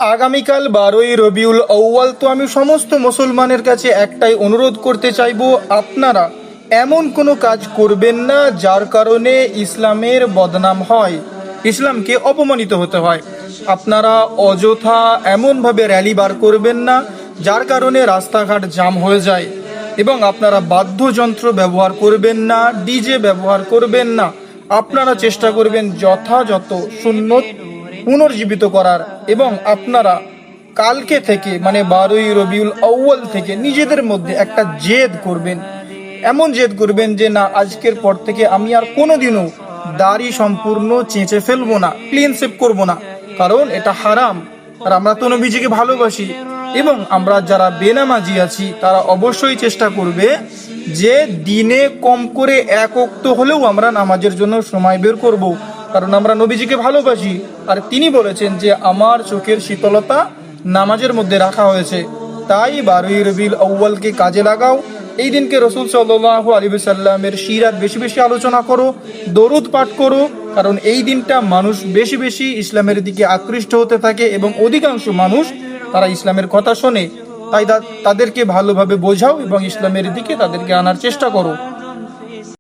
আগামীকাল 12ই রবিউল আউয়াল। তো আমি সমস্ত মুসলমানের কাছে একটাই অনুরোধ করতে চাইবো, আপনারা এমন কোনো কাজ করবেন না যার কারণে ইসলামের বদনাম হয়, ইসলামকে অপমানিত হতে হয়। আপনারা অযথা এমনভাবে র্যালি বার করবেন না যার কারণে রাস্তাঘাট জাম হয়ে যায়, এবং আপনারা বাদ্যযন্ত্র ব্যবহার করবেন না, ডিজে ব্যবহার করবেন না। আপনারা চেষ্টা করবেন যথাযথ সুন্নত পুনর্জীবিত করার, এবং আপনারা কালকে থেকে মানে 12ই রবিউল আউয়াল থেকে নিজেদের মধ্যে একটা জেদ করবেন, এমন জেদ করবেন যে না, আজকের পর থেকে আমি আর কোনোদিনও দাড়ি সম্পূর্ণ চেঁচে ফেলবো না, ক্লিন শেভ করবো না, কারণ এটা হারাম। আর আমরা তো নবীজিকে ভালোবাসি, এবং আমরা যারা বেনামাজি আছি তারা অবশ্যই চেষ্টা করবে যে দিনে কম করে এক ওয়াক্ত হলেও আমরা নামাজের জন্য সময় বের করব, কারণ আমরা নবীজিকে ভালোবাসি। আর তিনি বলেছেন যে আমার চোখের শীতলতা নামাজের মধ্যে রাখা হয়েছে। তাই 12ই রবিউল আউয়ালকে কাজে লাগাও। এই দিনকে রসুল সাল্লাল্লাহু আলাইহি সাল্লামের সিরাত বেশি বেশি আলোচনা করো, দরুদ পাঠ করো, কারণ এই দিনটা মানুষ বেশি বেশি ইসলামের দিকে আকৃষ্ট হতে থাকে, এবং অধিকাংশ মানুষ তারা ইসলামের কথা শোনে। তাই তাদেরকে ভালোভাবে বোঝাও এবং ইসলামের দিকে তাদেরকে আনার চেষ্টা করো।